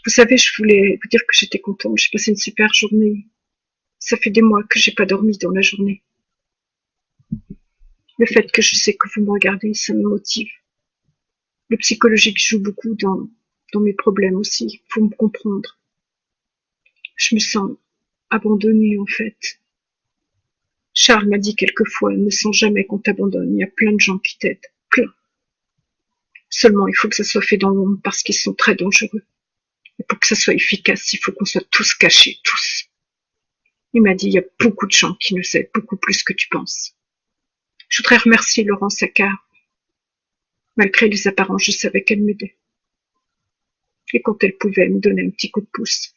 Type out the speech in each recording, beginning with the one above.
Vous savez, je voulais vous dire que j'étais contente. J'ai passé une super journée. Ça fait des mois que j'ai pas dormi dans la journée. Le fait que je sais que vous me regardez, ça me motive. Le psychologique joue beaucoup dans mes problèmes aussi. Faut me comprendre. Je me sens abandonnée, en fait. Charles m'a dit quelquefois, ne sens jamais qu'on t'abandonne. Il y a plein de gens qui t'aident. Plein. Seulement, il faut que ça soit fait dans l'ombre parce qu'ils sont très dangereux. Et pour que ça soit efficace, il faut qu'on soit tous cachés, tous. Il m'a dit, il y a beaucoup de gens qui nous aident, beaucoup plus que tu penses. Je voudrais remercier Laurence Saccard. Malgré les apparences, je savais qu'elle m'aidait. Et quand elle pouvait, elle me donnait un petit coup de pouce.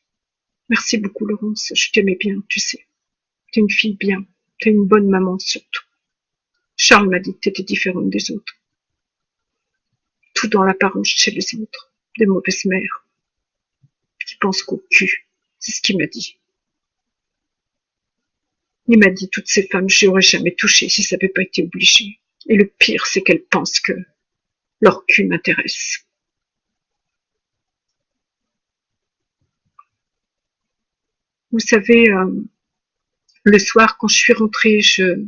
Merci beaucoup, Laurence. Je t'aimais bien, tu sais. T'es une fille bien. T'es une bonne maman, surtout. Charles m'a dit que t'étais différente des autres. Tout dans l'apparence chez les autres. Des mauvaises mères. Qui pensent qu'au cul. C'est ce qu'il m'a dit. Il m'a dit, toutes ces femmes, je n'aurais jamais touché si ça n'avait pas été obligé. Et le pire, c'est qu'elles pensent que leur cul m'intéresse. Vous savez, le soir, quand je suis rentrée, je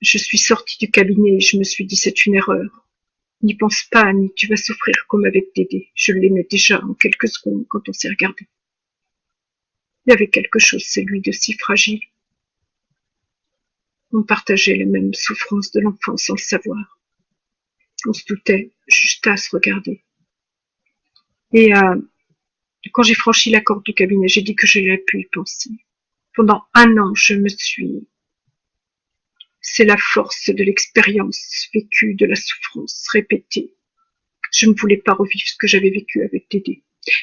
suis sortie du cabinet et je me suis dit, c'est une erreur. N'y pense pas, Annie, tu vas souffrir comme avec Dédé. Je l'aimais déjà en quelques secondes quand on s'est regardé. Il y avait quelque chose, c'est lui, de si fragile. On partageait les mêmes souffrances de l'enfance sans le savoir. On se doutait, juste à se regarder. Et quand j'ai franchi la porte du cabinet, j'ai dit que je n'avais pu y penser. Pendant un an, je me suis... C'est la force de l'expérience vécue, de la souffrance répétée. Je ne voulais pas revivre ce que j'avais vécu avec Dédé.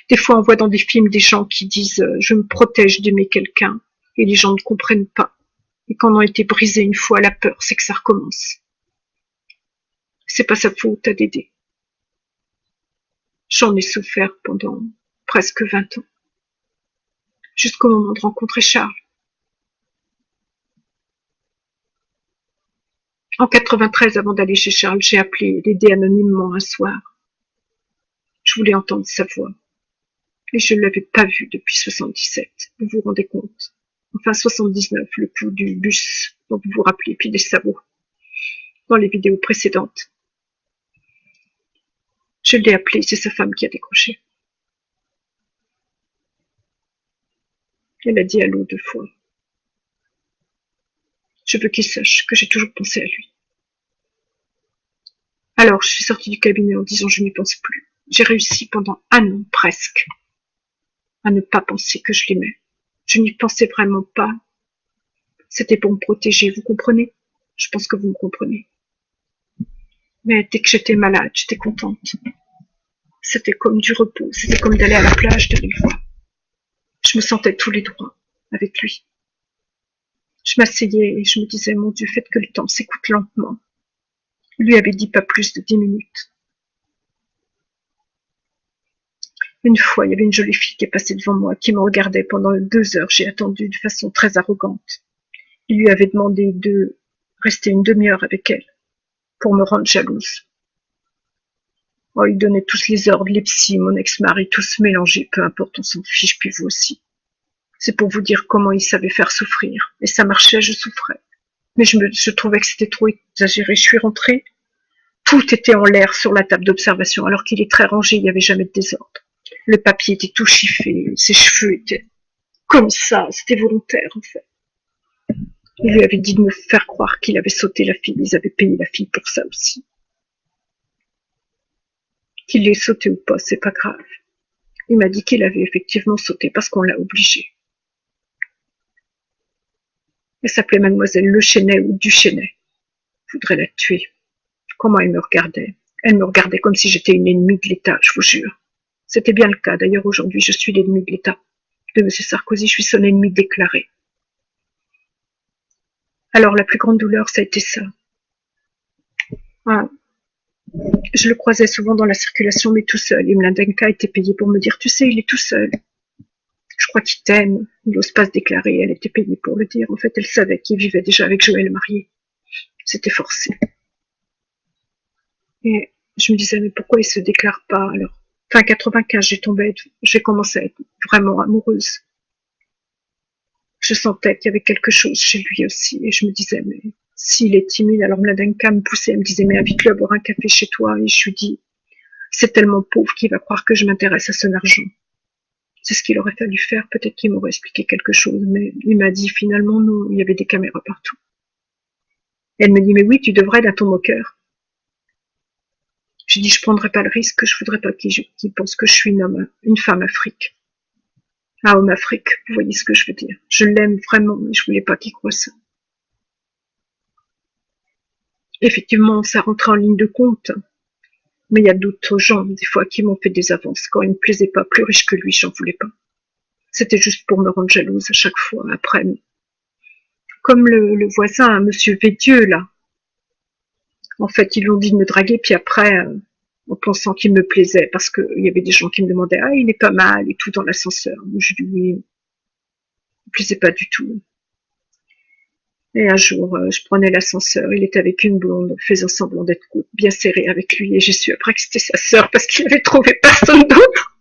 Des fois, on voit dans des films des gens qui disent « je me protège d'aimer quelqu'un » et les gens ne comprennent pas. Et quand on a été brisé une fois, la peur, c'est que ça recommence. C'est pas sa faute à Dédé. J'en ai souffert pendant presque 20 ans. Jusqu'au moment de rencontrer Charles. En 93, avant d'aller chez Charles, j'ai appelé Dédé anonymement un soir. Je voulais entendre sa voix. Et je ne l'avais pas vu depuis 77. Vous vous rendez compte? Enfin, 79, le coup du bus dont vous vous rappelez, puis des sabots. Dans les vidéos précédentes. Je l'ai appelé, c'est sa femme qui a décroché. Elle a dit allô 2 fois. Je veux qu'il sache que j'ai toujours pensé à lui. Alors, je suis sortie du cabinet en disant je n'y pense plus. J'ai réussi pendant un an presque à ne pas penser que je l'aimais. Je n'y pensais vraiment pas. C'était pour me protéger, vous comprenez? Je pense que vous me comprenez. Mais dès que j'étais malade, j'étais contente. C'était comme du repos, c'était comme d'aller à la plage de une fois. Je me sentais tous les droits avec lui. Je m'asseyais et je me disais, mon Dieu, faites que le temps s'écoute lentement. Il lui avait dit pas plus de 10 minutes. Une fois, il y avait une jolie fille qui est passée devant moi, qui me regardait pendant 2 heures. J'ai attendu de façon très arrogante. Il lui avait demandé de rester une demi-heure avec elle pour me rendre jalouse. Oh, il donnait tous les ordres, les psys, mon ex-mari, tous mélangés, peu importe, on s'en fiche, puis vous aussi. C'est pour vous dire comment il savait faire souffrir. Et ça marchait, je souffrais. Mais je trouvais que c'était trop exagéré. Je suis rentrée, tout était en l'air sur la table d'observation, alors qu'il est très rangé, il n'y avait jamais de désordre. Le papier était tout chiffré, ses cheveux étaient comme ça, c'était volontaire en fait. Il lui avait dit de me faire croire qu'il avait sauté la fille, ils avaient payé la fille pour ça aussi. Qu'il l'ait sauté ou pas, c'est pas grave. Il m'a dit qu'il avait effectivement sauté parce qu'on l'a obligé. Elle s'appelait Mademoiselle Le Chesnay ou Duchesnay. Je voudrais la tuer. Comment elle me regardait? Elle me regardait comme si j'étais une ennemie de l'État, je vous jure. C'était bien le cas. D'ailleurs, aujourd'hui, je suis l'ennemi de l'État. De M. Sarkozy, je suis son ennemi déclaré. Alors, la plus grande douleur, ça a été ça. Ah, je le croisais souvent dans la circulation, mais tout seul. Et Mladenka était payée pour me dire, tu sais, il est tout seul. Je crois qu'il t'aime. Il n'ose pas se déclarer. Elle était payée pour le dire. En fait, elle savait qu'il vivait déjà avec Joël marié. C'était forcé. Et je me disais, mais pourquoi il se déclare pas alors? Fin 95, j'ai commencé à être vraiment amoureuse. Je sentais qu'il y avait quelque chose chez lui aussi, et je me disais, mais s'il est timide, alors Mladenka me poussait, elle me disait, mais invite-le à boire un café chez toi, et je lui dis, c'est tellement pauvre qu'il va croire que je m'intéresse à son argent. C'est ce qu'il aurait fallu faire, peut-être qu'il m'aurait expliqué quelque chose, mais il m'a dit finalement non, il y avait des caméras partout. Et elle me dit, mais oui, tu devrais dans ton moqueur. J'ai dit, je prendrai pas le risque, je voudrais pas qu'il pense que je suis une femme Afrique. Un homme Afrique, vous voyez ce que je veux dire. Je l'aime vraiment, mais je voulais pas qu'il croie ça. Effectivement, ça rentrait en ligne de compte. Mais il y a d'autres gens, des fois, qui m'ont fait des avances. Quand il me plaisait pas, plus riche que lui, j'en voulais pas. C'était juste pour me rendre jalouse à chaque fois, après. Comme le voisin, monsieur Védieux, là. En fait, ils l'ont dit de me draguer, puis après, en pensant qu'il me plaisait, parce qu'il y avait des gens qui me demandaient, ah, il est pas mal, et tout dans l'ascenseur. Je lui dis, oui, il me plaisait pas du tout. Et un jour, je prenais l'ascenseur, il était avec une blonde, faisant semblant d'être bien serré avec lui, et j'ai su après que c'était sa sœur, parce qu'il avait trouvé personne d'autre,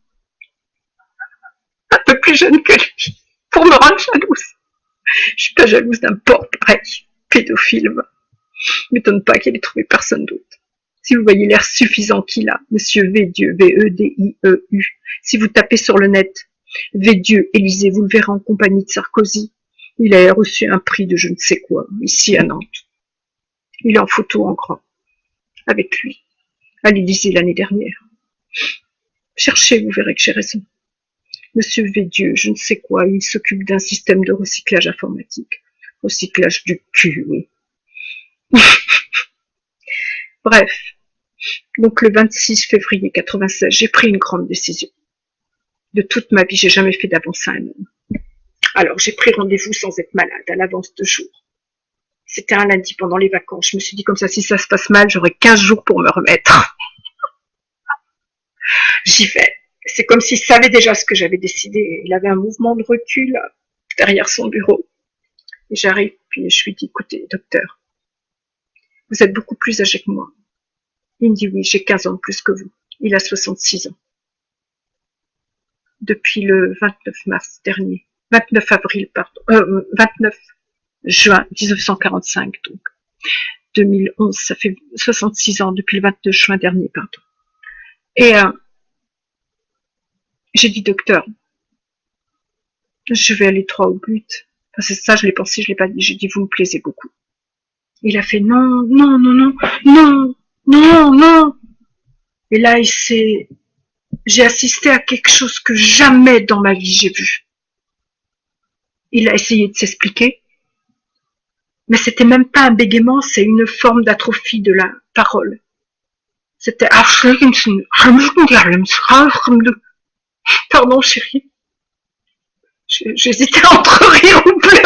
un peu plus jeune que lui, pour me rendre jalouse. Je suis pas jalouse d'un porc pareil, pédophile. M'étonne pas qu'il ait trouvé personne d'autre. Si vous voyez l'air suffisant qu'il a, monsieur Védieu, V-E-D-I-E-U, si vous tapez sur le net, Védieu, Élysée, vous le verrez en compagnie de Sarkozy. Il a reçu un prix de je ne sais quoi, ici à Nantes. Il est en photo en grand, avec lui, à l'Élysée l'année dernière. Cherchez, vous verrez que j'ai raison. Monsieur Védieu, je ne sais quoi, il s'occupe d'un système de recyclage informatique. Recyclage du cul, oui. Bref, donc le 26 février 96, j'ai pris une grande décision. De toute ma vie, j'ai jamais fait d'avance à un homme. Alors j'ai pris rendez-vous sans être malade, à l'avance de jour. C'était un lundi pendant les vacances. Je me suis dit comme ça, si ça se passe mal, j'aurai 15 jours pour me remettre. J'y vais. C'est comme s'il savait déjà ce que j'avais décidé. Il avait un mouvement de recul derrière son bureau. Et j'arrive, puis je lui dis, écoutez, docteur, vous êtes beaucoup plus âgé que moi. Il me dit, oui, j'ai 15 ans de plus que vous. Il a 66 ans. Depuis le 29 mars dernier. 29 avril, pardon. 29 juin 1945, donc. 2011, ça fait 66 ans depuis le 22 juin dernier, pardon. Et j'ai dit, docteur, je vais aller droit au but. Enfin, c'est ça, je l'ai pensé, je l'ai pas dit. J'ai dit, vous me plaisez beaucoup. Il a fait non, non, non, non, non, non, non. Et là, j'ai assisté à quelque chose que jamais dans ma vie j'ai vu. Il a essayé de s'expliquer, mais c'était même pas un bégaiement, c'est une forme d'atrophie de la parole. C'était pardon chérie. J'hésitais entre rire ou pleurer.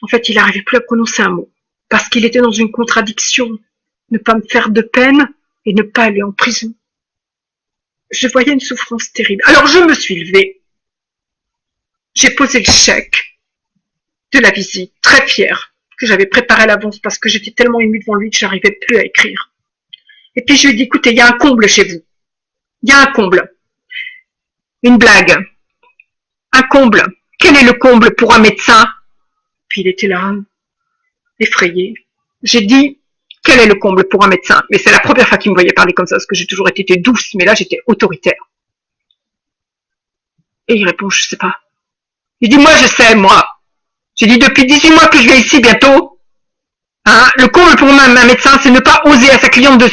En fait, il n'arrivait plus à prononcer un mot, parce qu'il était dans une contradiction. Ne pas me faire de peine et ne pas aller en prison. Je voyais une souffrance terrible. Alors je me suis levée. J'ai posé le chèque de la visite, très fière, que j'avais préparé à l'avance parce que j'étais tellement émue devant lui que j'arrivais plus à écrire. Et puis je lui ai dit, écoutez, il y a un comble chez vous. Il y a un comble. Une blague. Un comble. Quel est le comble pour un médecin? Puis il était là, effrayé. J'ai dit, quel est le comble pour un médecin? Mais c'est la première fois qu'il me voyait parler comme ça, parce que j'ai toujours été douce, mais là j'étais autoritaire. Et il répond, je sais pas. Il dit, moi je sais, moi. J'ai dit, depuis 18 mois que je viens ici bientôt, hein, le comble pour un médecin, c'est ne pas oser à sa cliente de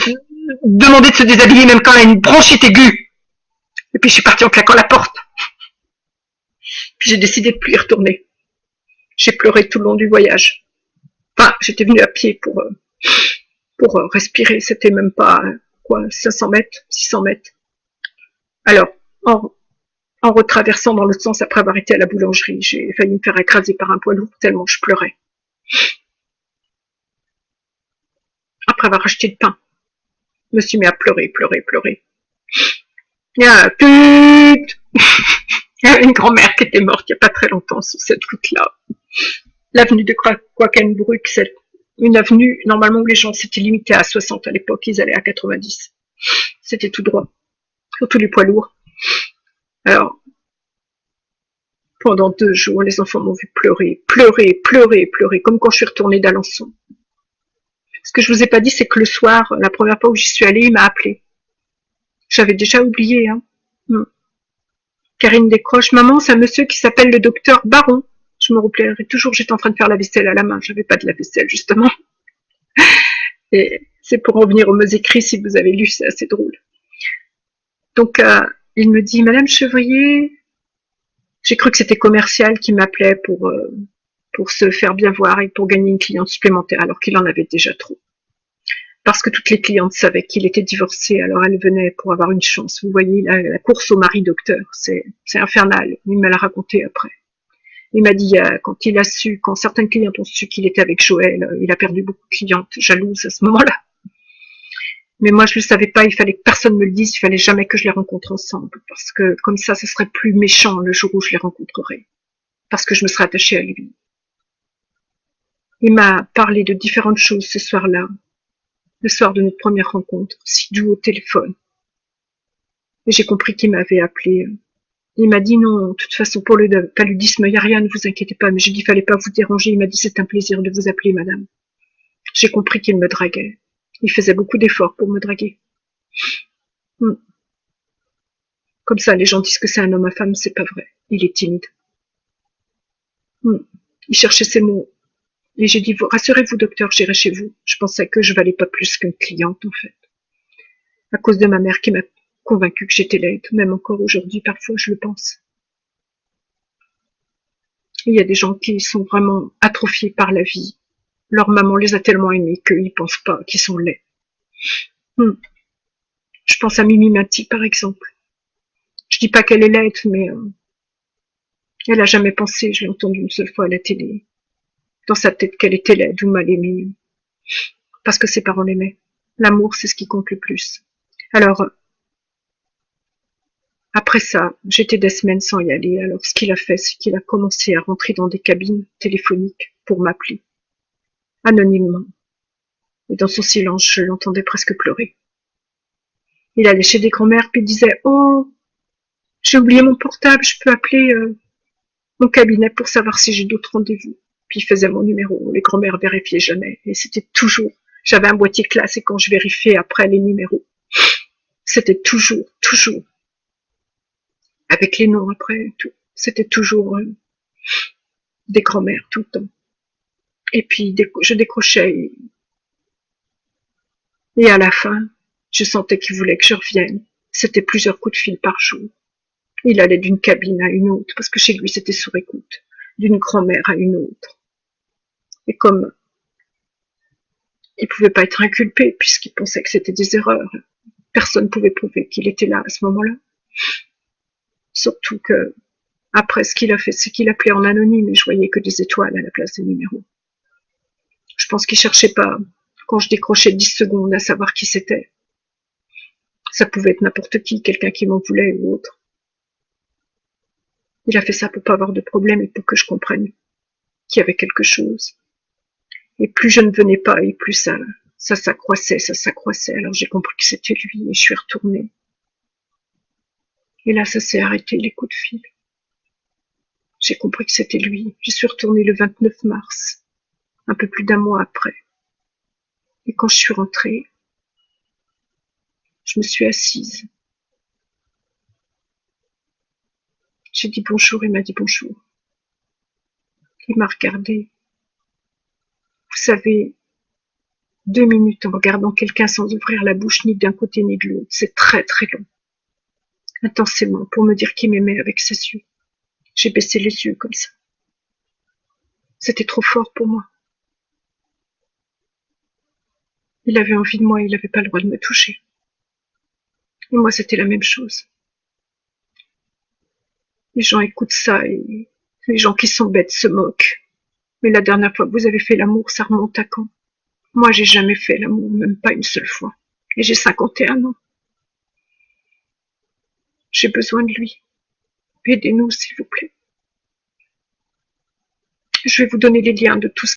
demander de se déshabiller même quand elle a une bronchite aiguë. Et puis je suis partie en claquant la porte. Puis j'ai décidé de plus y retourner. J'ai pleuré tout le long du voyage. Enfin, j'étais venue à pied pour respirer. C'était même pas, 500 mètres, 600 mètres. Alors, en retraversant dans l'autre sens après avoir été à la boulangerie, j'ai failli me faire écraser par un poids lourd tellement je pleurais. Après avoir acheté le pain, je me suis mis à pleurer. Il y a une grand-mère qui était morte il n'y a pas très longtemps sur cette route-là. L'avenue de Quakenbrück, une avenue, normalement où les gens s'étaient limités à 60 à l'époque, ils allaient à 90. C'était tout droit, surtout les poids lourds. Alors, pendant 2 jours, les enfants m'ont vu pleurer, pleurer, pleurer, pleurer, comme quand je suis retournée d'Alençon. Ce que je vous ai pas dit, c'est que le soir, la première fois où j'y suis allée, il m'a appelé. J'avais déjà oublié, hein. Karine décroche. Maman, c'est un monsieur qui s'appelle le docteur Baron. Je me rappellerai toujours, j'étais en train de faire la vaisselle à la main. J'avais pas de la vaisselle, justement. Et c'est pour en venir aux meus écrits, si vous avez lu, c'est assez drôle. Donc, il me dit, Madame Chevrier, j'ai cru que c'était commercial qui m'appelait pour se faire bien voir et pour gagner une cliente supplémentaire, alors qu'il en avait déjà trop. Parce que toutes les clientes savaient qu'il était divorcé, alors elles venaient pour avoir une chance. Vous voyez, la course au mari docteur, c'est infernal. Il me l'a raconté après. Il m'a dit, quand il a su, quand certaines clientes ont su qu'il était avec Joël, il a perdu beaucoup de clientes jalouses à ce moment-là. Mais moi, je le savais pas, il fallait que personne me le dise, il fallait jamais que je les rencontre ensemble, parce que comme ça serait plus méchant le jour où je les rencontrerai, parce que je me serais attachée à lui. Il m'a parlé de différentes choses ce soir-là, le soir de notre première rencontre, si doux au téléphone. Et j'ai compris qu'il m'avait appelé. Il m'a dit non, de toute façon, pour le paludisme, il n'y a rien, ne vous inquiétez pas, mais j'ai dit, il fallait pas vous déranger. Il m'a dit, c'est un plaisir de vous appeler, madame. J'ai compris qu'il me draguait. Il faisait beaucoup d'efforts pour me draguer. Comme ça, les gens disent que c'est un homme à femme, c'est pas vrai. Il est timide. Il cherchait ses mots. Et j'ai dit, rassurez-vous, docteur, j'irai chez vous. Je pensais que je valais pas plus qu'une cliente, en fait. À cause de ma mère qui m'a convaincue que j'étais laide. Même encore aujourd'hui, parfois, je le pense. Il y a des gens qui sont vraiment atrophiés par la vie. Leur maman les a tellement aimés qu'ils pensent pas qu'ils sont laids. Je pense à Mimi Mati, par exemple. Je dis pas qu'elle est laide, mais elle a jamais pensé, je l'ai entendu une seule fois à la télé, dans sa tête qu'elle était laide ou mal aimée, parce que ses parents l'aimaient. L'amour, c'est ce qui compte le plus. Alors, après ça, j'étais des semaines sans y aller. Alors, ce qu'il a fait, c'est qu'il a commencé à rentrer dans des cabines téléphoniques pour m'appeler, anonymement. Et dans son silence, je l'entendais presque pleurer. Il allait chez des grands-mères, puis il disait « Oh, j'ai oublié mon portable, je peux appeler mon cabinet pour savoir si j'ai d'autres rendez-vous. » Puis il faisait mon numéro. Les grands-mères vérifiaient jamais. Et c'était toujours... J'avais un boîtier classe et quand je vérifiais après les numéros, c'était toujours, avec les noms après, tout. C'était toujours des grands-mères tout le temps. Et puis je décrochais et à la fin, je sentais qu'il voulait que je revienne. C'était plusieurs coups de fil par jour. Il allait d'une cabine à une autre, parce que chez lui c'était sur écoute, d'une grand-mère à une autre. Et comme il pouvait pas être inculpé, puisqu'il pensait que c'était des erreurs, personne ne pouvait prouver qu'il était là à ce moment-là. Surtout que, après ce qu'il a fait, c'est qu'il appelait en anonyme et je voyais que des étoiles à la place des numéros. Je pense qu'il cherchait pas, quand je décrochais 10 secondes, à savoir qui c'était. Ça pouvait être n'importe qui, quelqu'un qui m'en voulait ou autre. Il a fait ça pour pas avoir de problème et pour que je comprenne qu'il y avait quelque chose. Et plus je ne venais pas, et plus ça s'accroissait, ça s'accroissait. Alors j'ai compris que c'était lui, et je suis retournée. Et là, ça s'est arrêté, les coups de fil. J'ai compris que c'était lui. Je suis retournée le 29 mars, un peu plus d'un mois après. Et quand je suis rentrée, je me suis assise. J'ai dit bonjour, il m'a dit bonjour. Il m'a regardé. Vous savez, 2 minutes en regardant quelqu'un sans ouvrir la bouche ni d'un côté ni de l'autre, c'est très très long. Intensément, pour me dire qu'il m'aimait avec ses yeux. J'ai baissé les yeux comme ça. C'était trop fort pour moi. Il avait envie de moi, il n'avait pas le droit de me toucher. Et moi, c'était la même chose. Les gens écoutent ça et les gens qui sont bêtes se moquent. Mais la dernière fois que vous avez fait l'amour, ça remonte à quand? Moi, j'ai jamais fait l'amour, même pas une seule fois. Et j'ai 51 ans. J'ai besoin de lui. Aidez-nous, s'il vous plaît. Je vais vous donner les liens de tout ça.